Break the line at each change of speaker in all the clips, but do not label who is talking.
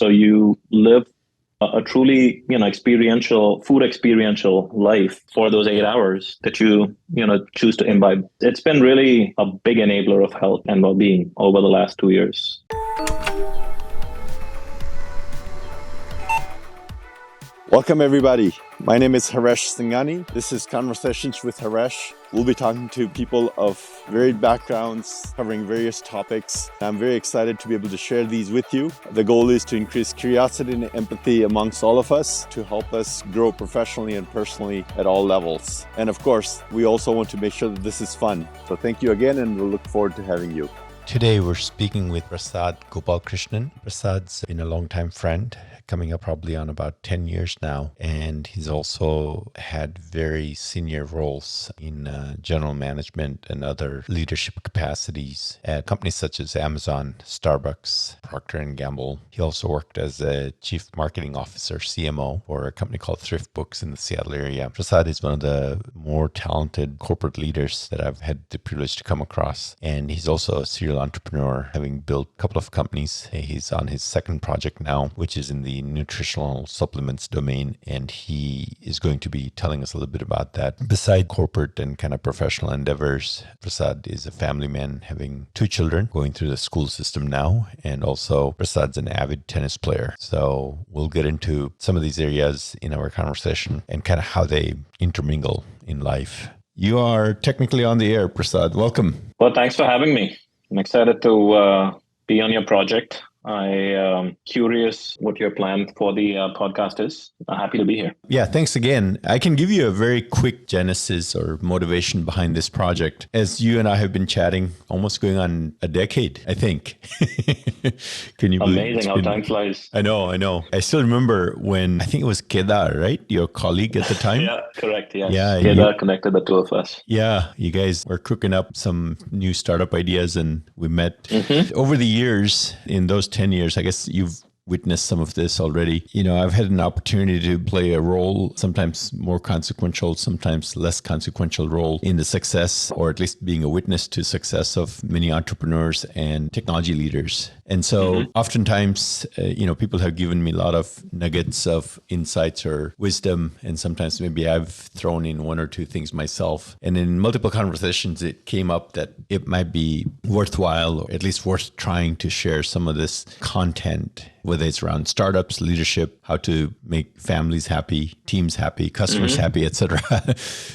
So you live a truly, food experiential life for those 8 hours that you choose to imbibe. It's been really a big enabler of health and well-being over the last 2 years.
Welcome, everybody. My name is Haresh Singhani. This is Conversations with Haresh. We'll be talking to people of varied backgrounds, covering various topics. I'm very excited to be able to share these with you. The goal is to increase curiosity and empathy amongst all of us to help us grow professionally and personally at all levels. And of course, we also want to make sure that this is fun. So thank you again, and we'll look forward to having you.
Today, we're speaking with Prasad Gopalkrishnan. Prasad's been a longtime friend, coming up probably on about 10 years now. And he's also had very senior roles in general management and other leadership capacities at companies such as Amazon, Starbucks, Procter & Gamble. He also worked as a chief marketing officer, CMO, for a company called Thrift Books in the Seattle area. Prasad is one of the more talented corporate leaders that I've had the privilege to come across. And he's also a serial entrepreneur, having built a couple of companies. He's on his second project now, which is in the nutritional supplements domain, and he is going to be telling us a little bit about that. Beside corporate and kind of professional endeavors, Prasad is a family man, having 2 children, going through the school system now, and also Prasad's an avid tennis player. So we'll get into some of these areas in our conversation and kind of how they intermingle in life. You are technically on the air, Prasad. Welcome.
Well, thanks for having me. I'm excited to be on your project. I am curious what your plan for the podcast is. I'm happy to be here.
Yeah, thanks again. I can give you a very quick genesis or motivation behind this project. As you and I have been chatting, almost going on a decade, I think. Can you believe it?
Amazing how time flies.
I know. I still remember when, I think it was Kedar, right? Your colleague at the time?
Yeah, correct. Yes.
Yeah,
Kedar connected the two of us.
Yeah, you guys were cooking up some new startup ideas, and we met. Over the years, in those 10 years, I guess you've witnessed some of this already. I've had an opportunity to play a role, sometimes more consequential, sometimes less consequential role in the success, or at least being a witness to success of many entrepreneurs and technology leaders. And so oftentimes, people have given me a lot of nuggets of insights or wisdom, and sometimes maybe I've thrown in 1 or 2 things myself. And in multiple conversations, it came up that it might be worthwhile, or at least worth trying to share some of this content, whether it's around startups, leadership, how to make families happy, teams happy, customers happy, etc.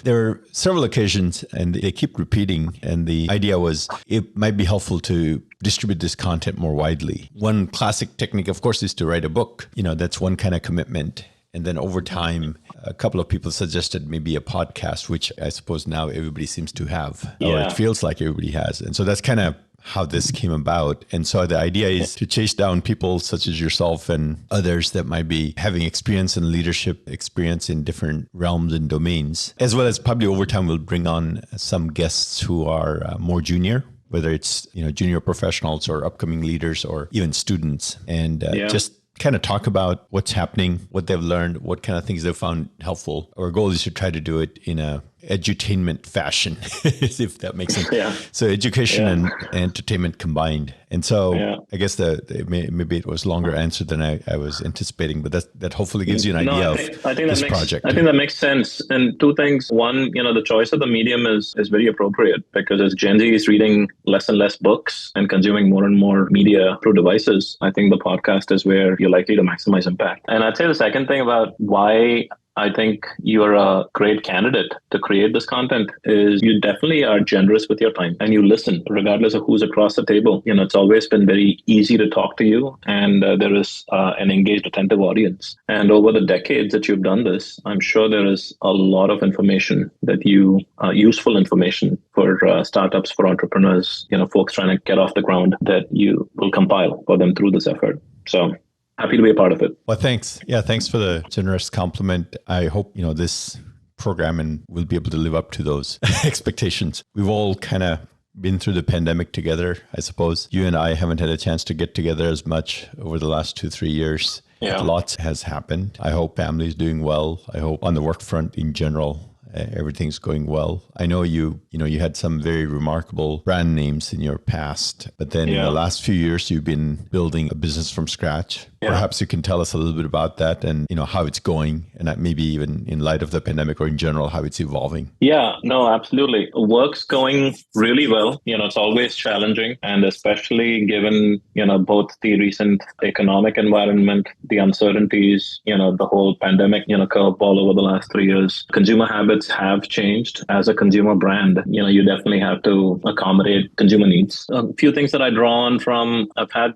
There were several occasions, and they keep repeating. And the idea was it might be helpful to distribute this content more widely. One classic technique, of course, is to write a book. That's one kind of commitment. And then over time, a couple of people suggested maybe a podcast, which I suppose now everybody seems to have, or it feels like everybody has. And so that's kind of how this came about. And so the idea is to chase down people such as yourself and others that might be having experience in leadership, experience in different realms and domains, as well as probably over time we'll bring on some guests who are more junior, whether it's junior professionals or upcoming leaders or even students, and just kind of talk about what's happening, what they've learned, what kind of things they've found helpful. Our goal is to try to do it in a edutainment fashion, if that makes sense.
Yeah.
So education and entertainment combined. And so I guess maybe it was longer answer than I was anticipating, but that hopefully gives you an idea of this project.
I think that makes sense. And 2 things. One, the choice of the medium is very appropriate, because as Gen Z is reading less and less books and consuming more and more media through devices, I think the podcast is where you're likely to maximize impact. And I'd say the second thing about why I think you are a great candidate to create this content is you definitely are generous with your time, and you listen regardless of who's across the table. It's always been very easy to talk to you, and there is an engaged, attentive audience. And over the decades that you've done this, I'm sure there is a lot of information that useful information for startups, for entrepreneurs, folks trying to get off the ground, that you will compile for them through this effort. So happy to be a part of it.
Well, thanks. Yeah, thanks for the generous compliment. I hope, this program and we'll be able to live up to those expectations. We've all kind of been through the pandemic together, I suppose. You and I haven't had a chance to get together as much over the last 2-3 years. Yeah. Lots has happened. I hope family's doing well. I hope on the work front in general, everything's going well. I know you had some very remarkable brand names in your past, but then in the last few years, you've been building a business from scratch.
Yeah.
Perhaps you can tell us a little bit about that and, how it's going, and maybe even in light of the pandemic or in general, how it's evolving.
Yeah, no, absolutely. Work's going really well. It's always challenging, and especially given, both the recent economic environment, the uncertainties, the whole pandemic, curveball over the last 3 years. Consumer habits have changed. As a consumer brand, you definitely have to accommodate consumer needs. A few things that I draw on from, I've had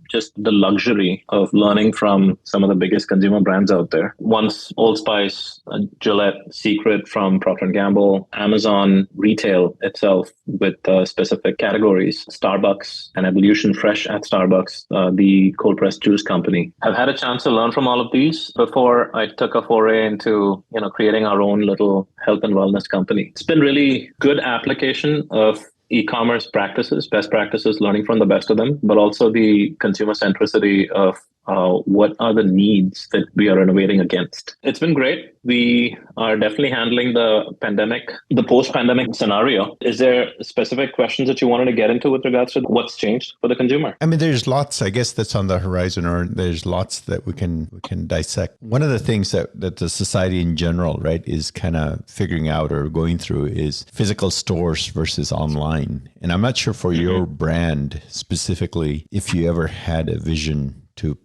just the luxury of learning from some of the biggest consumer brands out there. Once Old Spice, Gillette, Secret from Procter & Gamble, Amazon retail itself with specific categories, Starbucks and Evolution Fresh at Starbucks, the cold pressed juice company. I've had a chance to learn from all of these before I took a foray into, creating our own little health and wellness company. It's been really good application of e-commerce practices, best practices, learning from the best of them, but also the consumer centricity of what are the needs that we are innovating against. It's been great. We are definitely handling the pandemic, the post-pandemic scenario. Is there specific questions that you wanted to get into with regards to what's changed for the consumer?
I mean, there's lots, I guess, that's on the horizon, or there's lots that we can dissect. One of the things that the society in general, right, is kind of figuring out or going through is physical stores versus online. And I'm not sure for your brand specifically, if you ever had a vision to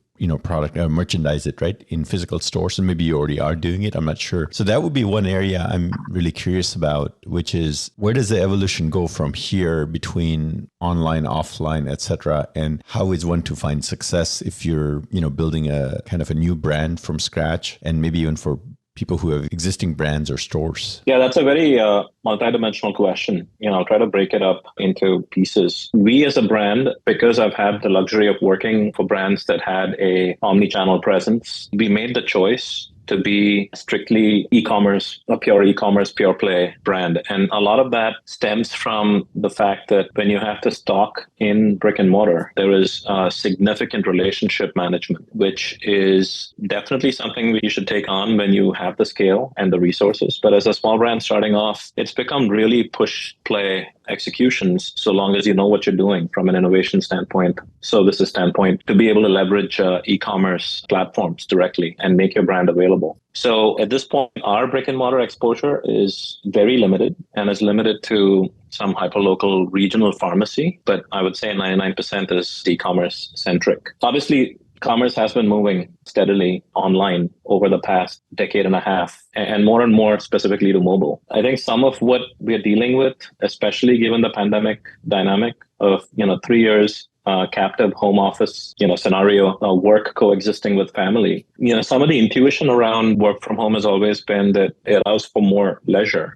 product merchandise it, right, in physical stores, and maybe you already are doing it. I'm not sure. So that would be one area I'm really curious about, which is where does the evolution go from here between online, offline, etc., and how is one to find success if you're building a kind of a new brand from scratch, and maybe even for people who have existing brands or stores?
Yeah, that's a very multidimensional question. I'll try to break it up into pieces. We as a brand, because I've had the luxury of working for brands that had a omni-channel presence, we made the choice to be strictly e-commerce, a pure play brand. And a lot of that stems from the fact that when you have to stock in brick and mortar, there is significant relationship management, which is definitely something you should take on when you have the scale and the resources. But as a small brand starting off, it's become really push play executions, so long as you know what you're doing from an innovation standpoint, services standpoint, to be able to leverage e-commerce platforms directly and make your brand available. So at this point, our brick and mortar exposure is very limited and is limited to some hyperlocal regional pharmacy, but I would say 99% is e-commerce centric. Obviously, commerce has been moving steadily online over the past decade and a half, and more specifically to mobile. I think some of what we're dealing with, especially given the pandemic dynamic of 3 years captive home office scenario, work coexisting with family, some of the intuition around work from home has always been that it allows for more leisure.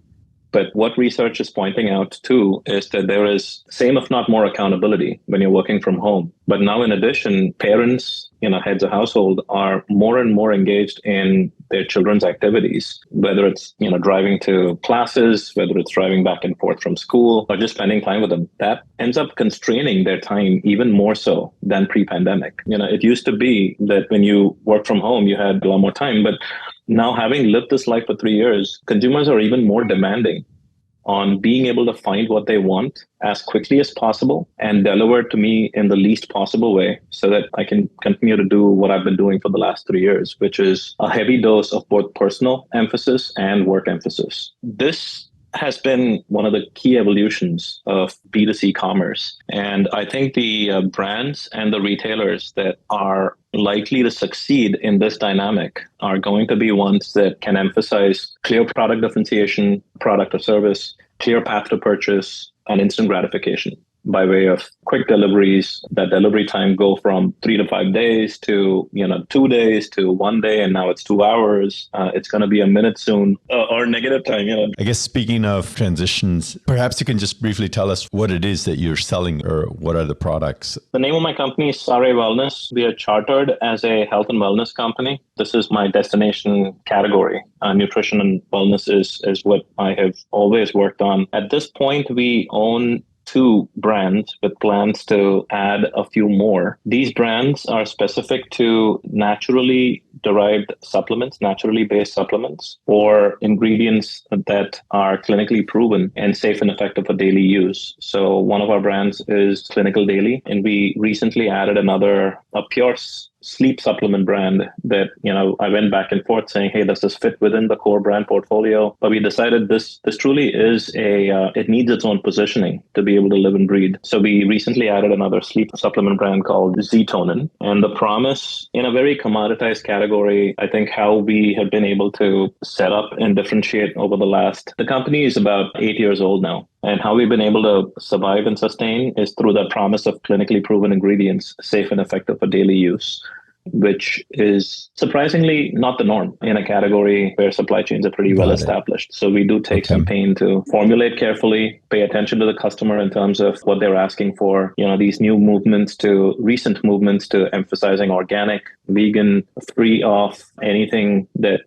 But what research is pointing out too is that there is same if not more accountability when you're working from home. But now in addition, parents, heads of household are more and more engaged in their children's activities, whether it's, driving to classes, whether it's driving back and forth from school, or just spending time with them. That ends up constraining their time even more so than pre-pandemic. It used to be that when you work from home, you had a lot more time, but now, having lived this life for 3 years, consumers are even more demanding on being able to find what they want as quickly as possible and deliver it to me in the least possible way so that I can continue to do what I've been doing for the last 3 years, which is a heavy dose of both personal emphasis and work emphasis. This has been one of the key evolutions of B2C commerce. And I think the brands and the retailers that are likely to succeed in this dynamic are going to be ones that can emphasize clear product differentiation, product or service, clear path to purchase, and instant gratification by way of quick deliveries. That delivery time go from 3 to 5 days to 2 days to 1 day, and now it's 2 hours. It's going to be a minute soon, or negative time.
I guess speaking of transitions, perhaps you can just briefly tell us what it is that you're selling, or what are the products.
The name of my company is Sare Wellness. We are chartered as a health and wellness company. This is my destination category. Nutrition and wellness is what I have always worked on. At this point, we own 2 brands with plans to add a few more. These brands are specific to naturally derived supplements, naturally based supplements, or ingredients that are clinically proven and safe and effective for daily use. So one of our brands is Clinical Daily, and we recently added another, a pure sleep supplement brand that, I went back and forth saying, hey, does this fit within the core brand portfolio? But we decided this truly is it needs its own positioning to be able to live and breathe. So we recently added another sleep supplement brand called Ztonin. And the promise in a very commoditized category, I think how we have been able to set up and differentiate over the company is about 8 years old now. And how we've been able to survive and sustain is through that promise of clinically proven ingredients, safe and effective for daily use, which is surprisingly not the norm in a category where supply chains are pretty well established. So we do take some pain to formulate carefully, pay attention to the customer in terms of what they're asking for. These new recent movements to emphasizing organic, vegan, free of anything that,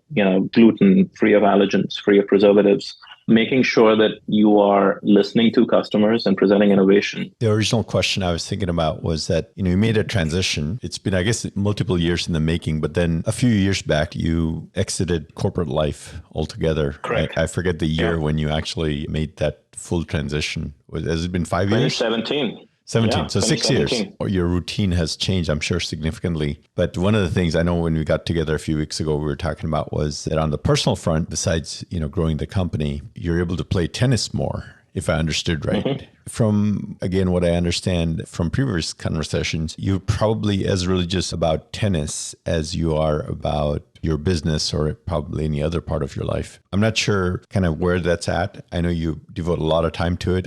gluten, free of allergens, free of preservatives. Making sure that you are listening to customers and presenting innovation.
The original question I was thinking about was that, you made a transition. It's been, I guess, multiple years in the making, but then a few years back, you exited corporate life altogether.
Correct.
I forget the year when you actually made that full transition. Has it been 5 years?
2017.
17.
Yeah,
so 6 years. Your routine has changed, I'm sure, significantly. But one of the things I know when we got together a few weeks ago, we were talking about was that on the personal front, besides, growing the company, you're able to play tennis more, if I understood right. Mm-hmm. From, again, what I understand from previous conversations, you're probably as religious about tennis as you are about your business or probably any other part of your life. I'm not sure kind of where that's at. I know you devote a lot of time to it.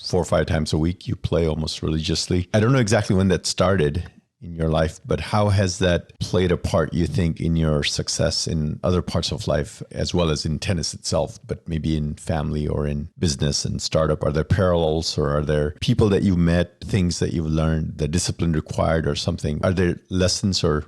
4 or 5 times a week, you play almost religiously. I don't know exactly when that started in your life, but how has that played a part, you think, in your success in other parts of life, as well as in tennis itself, but maybe in family or in business and startup? Are there parallels, or are there people that you met, things that you've learned, the discipline required or something? Are there lessons or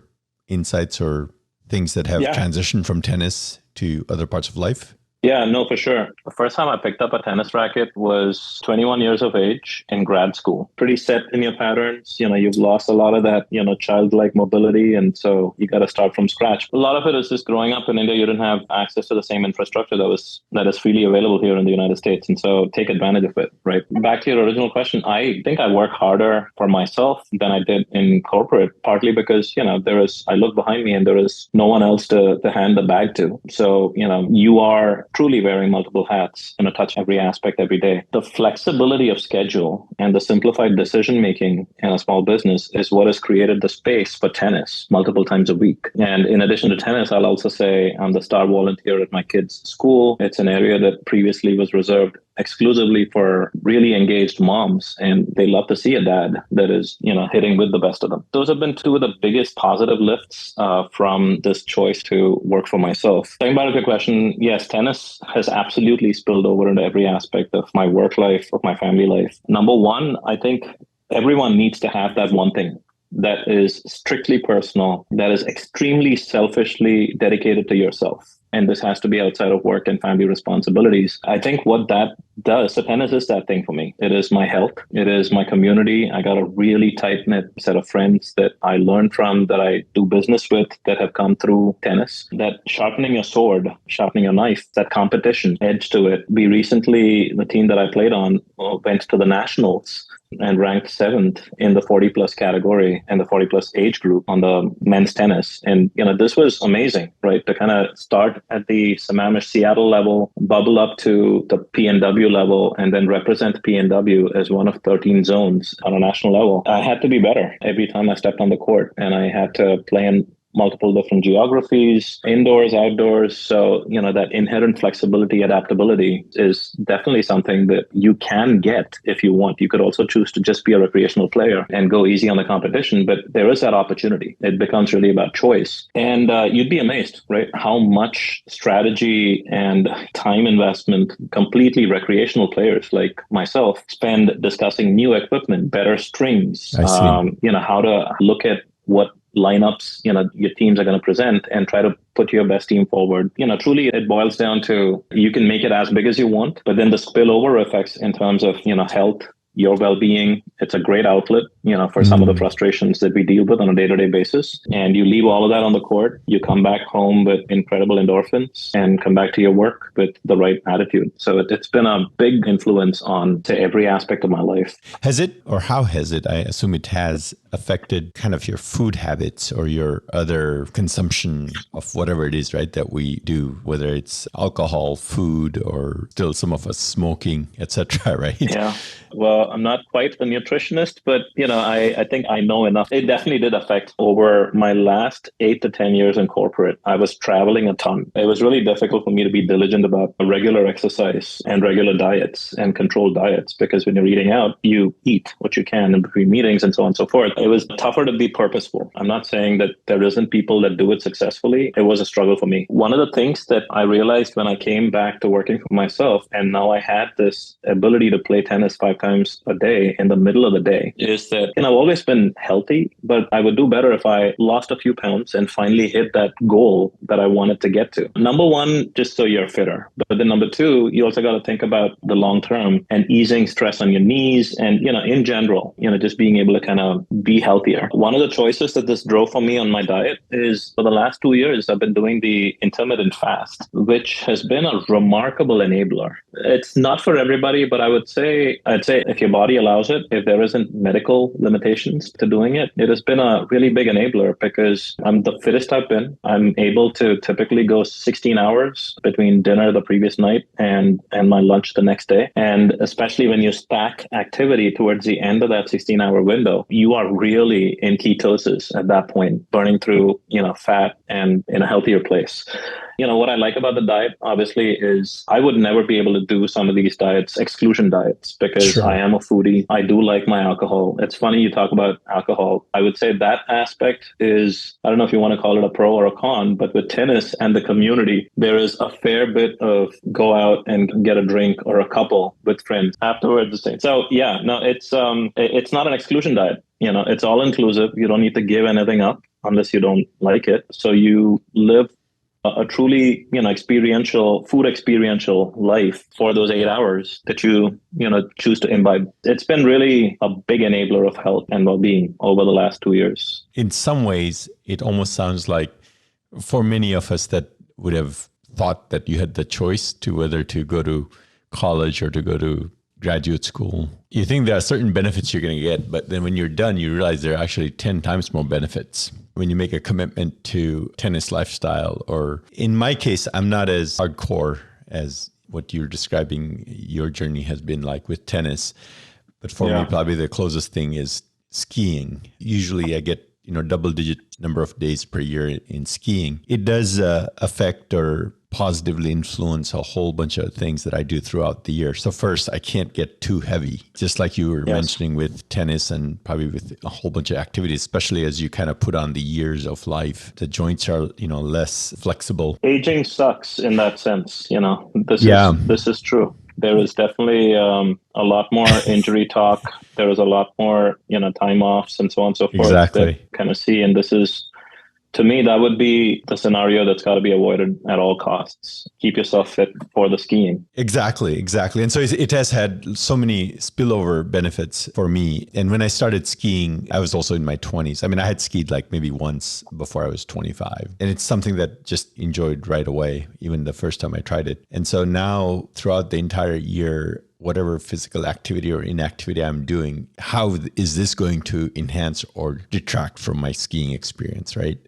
insights or things that have transitioned from tennis to other parts of life?
Yeah, no, for sure. The first time I picked up a tennis racket was 21 years of age in grad school. Pretty set in your patterns. You've lost a lot of that, childlike mobility. And so you got to start from scratch. A lot of it is just growing up in India. You didn't have access to the same infrastructure that is freely available here in the United States. And so take advantage of it, right? Back to your original question, I think I work harder for myself than I did in corporate, partly because, I look behind me and there is no one else to hand the bag to. So, you are truly wearing multiple hats and touch every aspect every day. The flexibility of schedule and the simplified decision-making in a small business is what has created the space for tennis multiple times a week. And in addition to tennis, I'll also say I'm the star volunteer at my kids' school. It's an area that previously was reserved exclusively for really engaged moms, and they love to see a dad that is, hitting with the best of them. Those have been two of the biggest positive lifts from this choice to work for myself. Talking about your question, yes, tennis has absolutely spilled over into every aspect of my work life, of my family life. Number one, I think everyone needs to have that one thing that is strictly personal, that is extremely selfishly dedicated to yourself. And this has to be outside of work and family responsibilities. I think what that does, so tennis is that thing for me. It is my health. It is my community. I got a really tight-knit set of friends that I learned from, that I do business with, that have come through tennis. That sharpening your sword, sharpening your knife, that competition edge to it. We recently, the team that I played on, went to the nationals and ranked 7th in the 40 plus category and the 40 plus age group on the men's tennis. And, this was amazing, right? To kind of start at the Sammamish Seattle level, bubble up to the PNW level, and then represent PNW as one of 13 zones on a national level. I had to be better every time I stepped on the court, and I had to play in multiple different geographies, indoors, outdoors. So, that inherent flexibility, adaptability is definitely something that you can get if you want. You could also choose to just be a recreational player and go easy on the competition, but there is that opportunity. It becomes really about choice. And you'd be amazed, right? How much strategy and time investment completely recreational players like myself spend discussing new equipment, better strings, how to look at what lineups, your teams are going to present and try to put your best team forward. Truly it boils down to, you can make it as big as you want, but then the spillover effects in terms of, health, your well-being. It's a great outlet, for some of the frustrations that we deal with on a day-to-day basis. And you leave all of that on the court. You come back home with incredible endorphins and come back to your work with the right attitude. So it's been a big influence on to every aspect of my life.
Has it, or how has it, I assume it has, affected kind of your food habits or your other consumption of whatever it is, right, that we do, whether it's alcohol, food, or still some of us smoking, etc., right?
Yeah. Well, I'm not quite a nutritionist, but I think I know enough. It definitely did affect over my last 8 to 10 years in corporate. I was traveling a ton. It was really difficult for me to be diligent about regular exercise and regular diets and controlled diets, because when you're eating out, you eat what you can in between meetings and so on and so forth. It was tougher to be purposeful. I'm not saying that there isn't people that do it successfully. It was a struggle for me. One of the things that I realized when I came back to working for myself, and now I had this ability to play tennis 5 times a day in the middle of the day, is that I've always been healthy, but I would do better if I lost a few pounds and finally hit that goal that I wanted to get to. Number one, just so you're fitter. But then number two, you also got to think about the long term and easing stress on your knees and, in general, just being able to kind of be healthier. One of the choices that this drove for me on my diet is for the last 2 years, I've been doing the intermittent fast, which has been a remarkable enabler. It's not for everybody, but I'd say if your body allows it, if there isn't medical limitations to doing it, it has been a really big enabler, because I'm the fittest I've been. I'm able to typically go 16 hours between dinner the previous night and my lunch the next day. And especially when you stack activity towards the end of that 16-hour window, you are really in ketosis at that point, burning through, fat and in a healthier place. What I like about the diet, obviously, is I would never be able to do some of these diets, exclusion diets, because
Sure.
I am a foodie. I do like my alcohol. It's funny you talk about alcohol. I would say that aspect is, I don't know if you want to call it a pro or a con, but with tennis and the community, there is a fair bit of go out and get a drink or a couple with friends afterwards. So yeah, no, it's not an exclusion diet. It's all inclusive. You don't need to give anything up unless you don't like it. So you live a truly, food experiential life for those 8 hours that you choose to imbibe. It's been really a big enabler of health and well-being over the last 2 years.
In some ways, it almost sounds like for many of us that would have thought that you had the choice to whether to go to college or to go to graduate school, you think there are certain benefits you're going to get, but then when you're done, you realize there are actually 10 times more benefits when you make a commitment to tennis lifestyle. Or in my case, I'm not as hardcore as what you're describing your journey has been like with tennis. But for me, probably the closest thing is skiing. Usually I get, double-digit number of days per year in skiing. It does affect or positively influence a whole bunch of things that I do throughout the year. So first, I can't get too heavy, just like you were mentioning with tennis and probably with a whole bunch of activities, especially as you kind of put on the years of life. The joints are, less flexible.
Aging sucks in that sense. This is true. There is definitely a lot more injury talk. There is a lot more, time offs and so on and so forth.
Exactly.
That kind of see, and this is, to me, that would be the scenario that's got to be avoided at all costs. Keep yourself fit for the skiing.
Exactly. And so it has had so many spillover benefits for me. And when I started skiing, I was also in my 20s. I mean, I had skied like maybe once before I was 25. And it's something that just enjoyed right away, even the first time I tried it. And so now throughout the entire year, whatever physical activity or inactivity I'm doing, how is this going to enhance or detract from my skiing experience, right?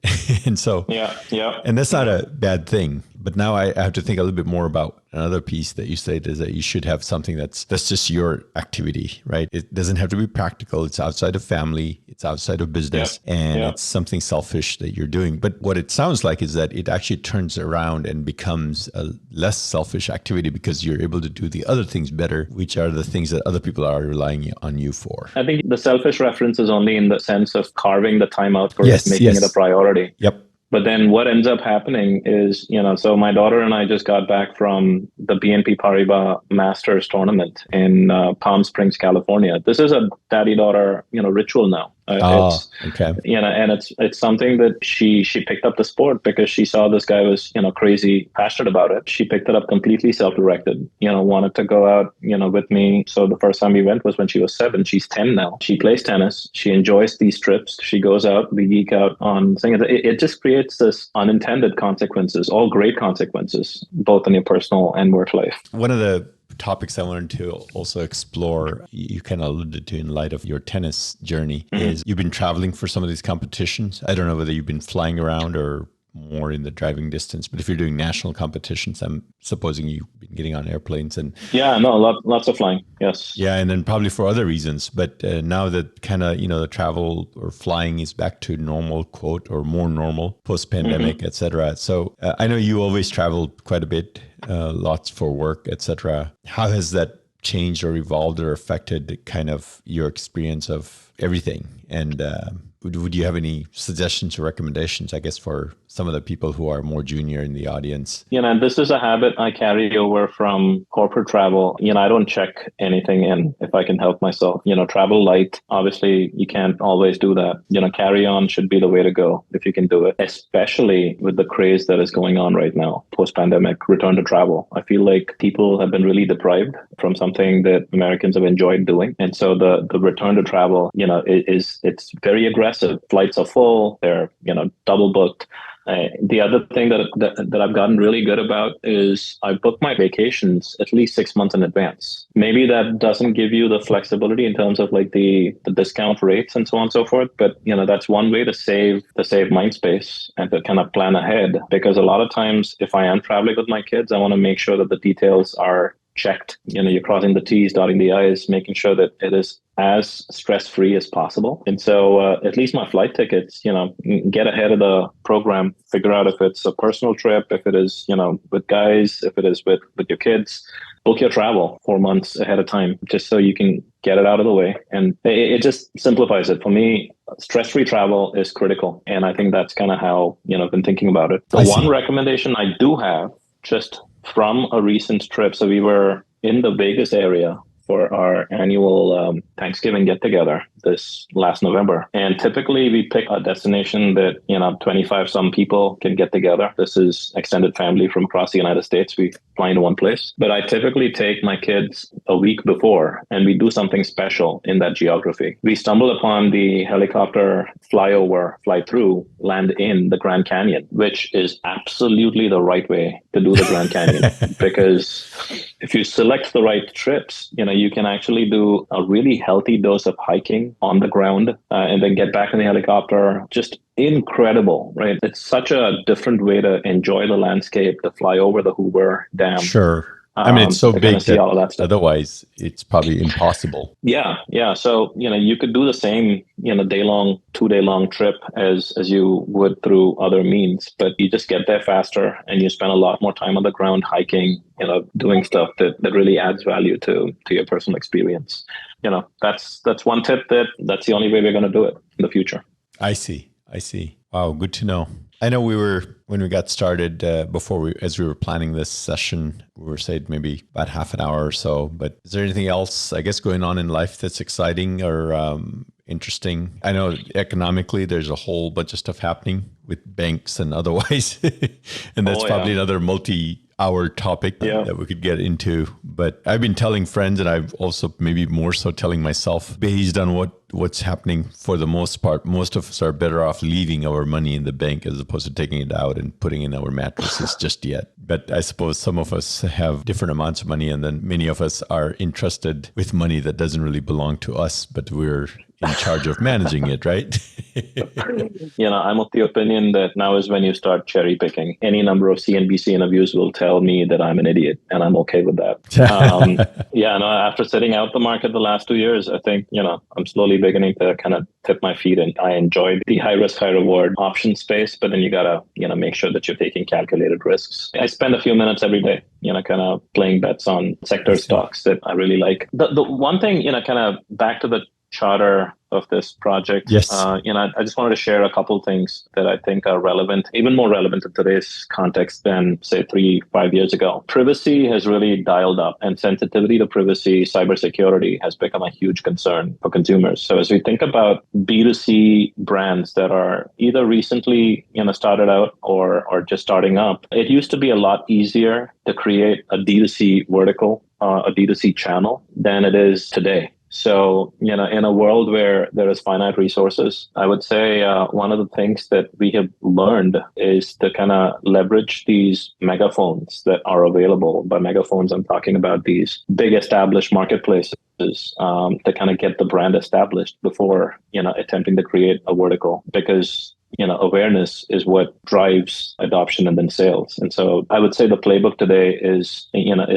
And so, and that's not a bad thing. But now I have to think a little bit more about another piece that you said, is that you should have something that's just your activity, right? It doesn't have to be practical. It's outside of family. It's outside of business. And it's something selfish that you're doing. But what it sounds like is that it actually turns around and becomes a less selfish activity because you're able to do the other things better, which are the things that other people are relying on you for.
I think the selfish reference is only in the sense of carving the time out for it, making it a priority.
Yep.
But then what ends up happening is, so my daughter and I just got back from the BNP Paribas Masters tournament in Palm Springs, California. This is a daddy-daughter, ritual now. It's
okay.
and it's something that she picked up the sport because she saw this guy was crazy passionate about it. She picked it up completely self-directed. Wanted to go out with me. So the first time we went was when she was 7. She's 10 now. She plays tennis. She enjoys these trips. She goes out. We geek out on things. It just creates this unintended consequences, all great consequences, both in your personal and work life.
One of the topics I wanted to also explore, you kind of alluded to in light of your tennis journey, is you've been traveling for some of these competitions. I don't know whether you've been flying around or more in the driving distance, but if you're doing national competitions, I'm supposing you've been getting on airplanes and
lots of flying. Yes.
Yeah, and then probably for other reasons. But now that kind of the travel or flying is back to normal, quote, or more normal post pandemic, et cetera. So I know you always traveled quite a bit, lots for work, et cetera. How has that changed or evolved or affected kind of your experience of everything? And would you have any suggestions or recommendations, I guess, for some of the people who are more junior in the audience?
And this is a habit I carry over from corporate travel. I don't check anything in if I can help myself. Travel light. Obviously, you can't always do that. Carry on should be the way to go if you can do it, especially with the craze that is going on right now, post-pandemic, return to travel. I feel like people have been really deprived from something that Americans have enjoyed doing. And so the return to travel, it's very aggressive. Flights are full. They're, double booked. The other thing that I've gotten really good about is I book my vacations at least 6 months in advance. Maybe that doesn't give you the flexibility in terms of like the discount rates and so on and so forth. But, that's one way to save mind space and to kind of plan ahead. Because a lot of times if I am traveling with my kids, I want to make sure that the details are checked. You're crossing the T's, dotting the I's, making sure that it is as stress-free as possible. And so at least my flight tickets, get ahead of the program, figure out if it's a personal trip, if it is, with guys, if it is with your kids, book your travel 4 months ahead of time, just so you can get it out of the way. And it just simplifies it. For me, stress-free travel is critical. And I think that's kind of how, I've been thinking about it. The one recommendation I do have, just from a recent trip. So we were in the Vegas area for our annual Thanksgiving get-together this last November. And typically we pick a destination that, 25 some people can get together. This is extended family from across the United States. We fly into one place. But I typically take my kids a week before and we do something special in that geography. We stumble upon the helicopter flyover, fly through, land in the Grand Canyon, which is absolutely the right way to do the Grand Canyon. Because if you select the right trips, you can actually do a really healthy dose of hiking on the ground and then get back in the helicopter. Just incredible, right? It's such a different way to enjoy the landscape, to fly over the Hoover Dam.
Sure. I mean, it's so big that
all of that stuff.
Otherwise it's probably impossible.
Yeah. So, you could do the same, day-long, 2-day-long trip as you would through other means, but you just get there faster and you spend a lot more time on the ground hiking, doing stuff that really adds value to your personal experience. That's one tip that's the only way we're going to do it in the future.
I see. Wow. Good to know. I know when we got started, as we were planning this session, we were saying maybe about half an hour or so, but is there anything else, I guess, going on in life that's exciting or interesting? I know economically there's a whole bunch of stuff happening with banks and otherwise, and that's probably another multi-hour topic that we could get into. But I've been telling friends, and I've also maybe more so telling myself, based on what's happening for the most part, most of us are better off leaving our money in the bank as opposed to taking it out and putting in our mattresses just yet. But I suppose some of us have different amounts of money, and then many of us are entrusted with money that doesn't really belong to us, but we're in charge of managing it, right?
I'm of the opinion that now is when you start cherry picking. Any number of CNBC interviews will tell me that I'm an idiot, and I'm okay with that. After sitting out the market the last 2 years, I think, I'm slowly beginning to kind of tip my feet in. I enjoy the high risk, high reward option space, but then you gotta, make sure that you're taking calculated risks. I spend a few minutes every day, kind of playing bets on sector stocks that I really like. The one thing, kind of back to the charter of this project.
Yes.
I just wanted to share a couple things that I think are relevant, even more relevant in today's context than, say, 3-5 years ago. Privacy has really dialed up, and sensitivity to privacy, cybersecurity has become a huge concern for consumers. So as we think about B2C brands that are either recently, started out or just starting up, it used to be a lot easier to create a D2C vertical, a D2C channel than it is today. So, in a world where there is finite resources, I would say one of the things that we have learned is to kind of leverage these megaphones that are available. By megaphones, I'm talking about these big established marketplaces to kind of get the brand established before, attempting to create a vertical, because awareness is what drives adoption and then sales. And so I would say the playbook today is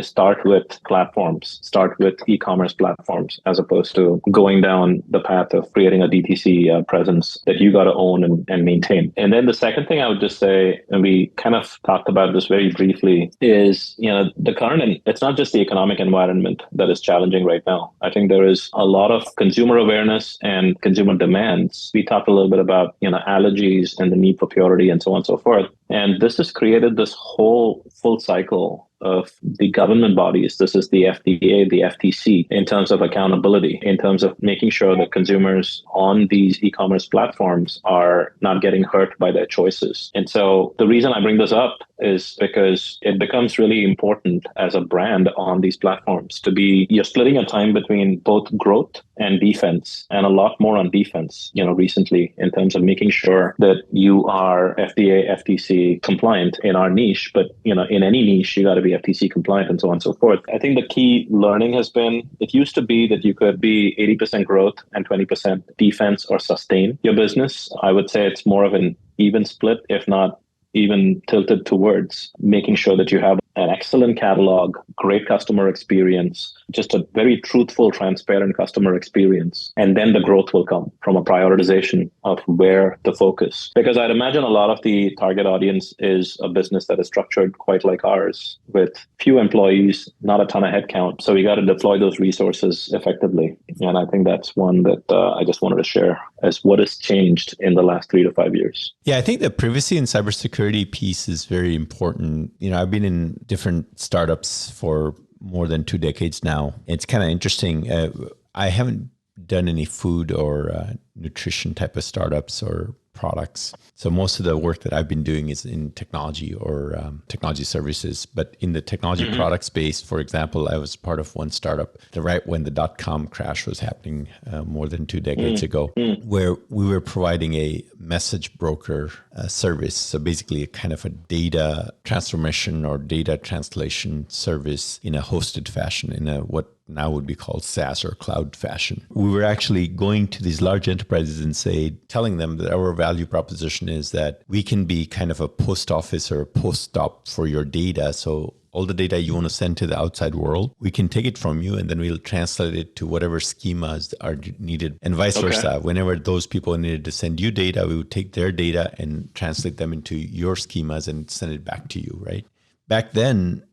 start with platforms, start with e-commerce platforms, as opposed to going down the path of creating a DTC presence that you got to own and maintain. And then the second thing I would just say, and we kind of talked about this very briefly, is, the current, it's not just the economic environment that is challenging right now. I think there is a lot of consumer awareness and consumer demands. We talked a little bit about, allergies and the need for purity and so on and so forth. And this has created this whole full cycle of the government bodies. This is the FDA, the FTC, in terms of accountability, in terms of making sure that consumers on these e-commerce platforms are not getting hurt by their choices. And so the reason I bring this up is because it becomes really important as a brand on these platforms to be, you're splitting your time between both growth and defense, and a lot more on defense, recently, in terms of making sure that you are FDA, FTC compliant in our niche, but, in any niche, you got to be FTC compliant and so on and so forth. I think the key learning has been, it used to be that you could be 80% growth and 20% defense or sustain your business. I would say it's more of an even split, if not even tilted towards making sure that you have an excellent catalog, great customer experience, just a very truthful, transparent customer experience. And then the growth will come from a prioritization of where to focus. Because I'd imagine a lot of the target audience is a business that is structured quite like ours, with few employees, not a ton of headcount. So we got to deploy those resources effectively. And I think that's one that I just wanted to share as what has changed in the last 3 to 5 years.
Yeah, I think the privacy and cybersecurity piece is very important. I've been in different startups for more than 2 decades now. It's kind of interesting. I haven't done any food or nutrition type of startups or products. So most of the work that I've been doing is in technology or technology services. But in the technology product space, for example, I was part of one startup right when the .com crash was happening more than 2 decades ago, where we were providing a message broker service. So basically a kind of a data transformation or data translation service in a hosted fashion, in a what now would be called SaaS or cloud fashion. We were actually going to these large enterprises and telling them that our value proposition is that we can be kind of a post office or a post stop for your data. So all the data you want to send to the outside world, we can take it from you and then we'll translate it to whatever schemas are needed, and vice versa. Whenever those people needed to send you data, we would take their data and translate them into your schemas and send it back to you, right? Back then,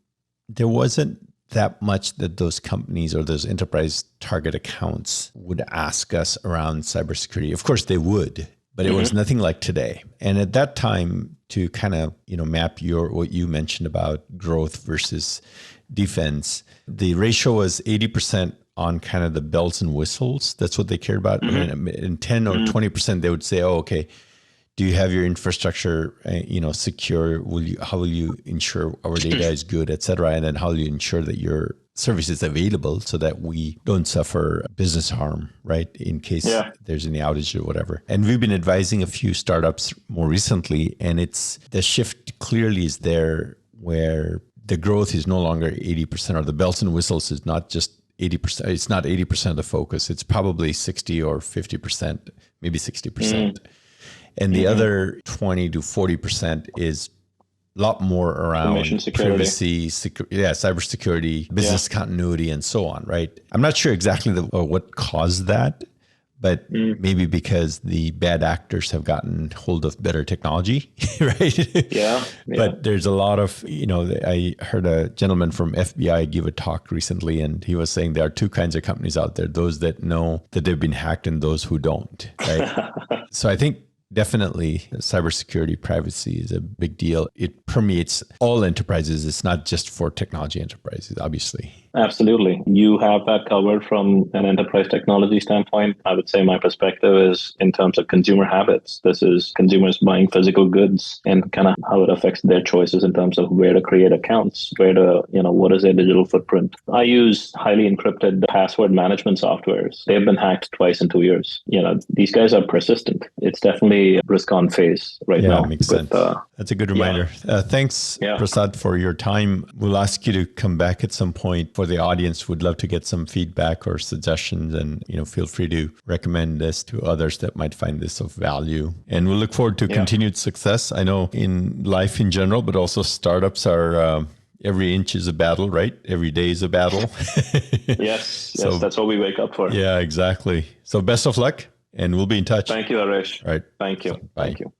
there wasn't that much that those companies or those enterprise target accounts would ask us around cybersecurity. Of course they would, but it was nothing like today. And at that time, to kind of, map what you mentioned about growth versus defense, the ratio was 80% on kind of the bells and whistles. That's what they cared about. And 10 or 20%, they would say, oh, okay, do you have your infrastructure, secure? How will you ensure our data is good, et cetera? And then how will you ensure that your service is available so that we don't suffer business harm, right? In case there's any outage or whatever. And we've been advising a few startups more recently, and the shift clearly is there, where the growth is no longer 80%, or the bells and whistles is not just 80%. It's not 80% of the focus. It's probably 60 or 50%, maybe 60%. And the other 20 to 40% is a lot more around privacy, cybersecurity, business continuity, and so on, right? I'm not sure exactly what caused that, but maybe because the bad actors have gotten hold of better technology, right?
Yeah.
But there's a lot of, I heard a gentleman from FBI give a talk recently, and he was saying there are two kinds of companies out there, those that know that they've been hacked and those who don't, right? So I think definitely cybersecurity privacy is a big deal. It permeates all enterprises. It's not just for technology enterprises, obviously.
Absolutely. You have that covered from an enterprise technology standpoint. I would say my perspective is in terms of consumer habits. This is consumers buying physical goods and kind of how it affects their choices in terms of where to create accounts, what is their digital footprint. I use highly encrypted password management softwares. They've been hacked twice in 2 years. These guys are persistent. It's definitely a risk-on phase right now.
Yeah, makes sense. That's a good reminder. Thanks, Prasad, for your time. We'll ask you to come back at some point. For the audience, would love to get some feedback or suggestions, and feel free to recommend this to others that might find this of value. And we'll look forward to continued success. I know in life in general, but also startups are every inch is a battle, right? Every day is a battle.
Yes, that's what we wake up for.
Yeah, exactly. So best of luck, and we'll be in touch.
Thank you, Haresh.
All right.
Thank you.
So, bye.
Thank you.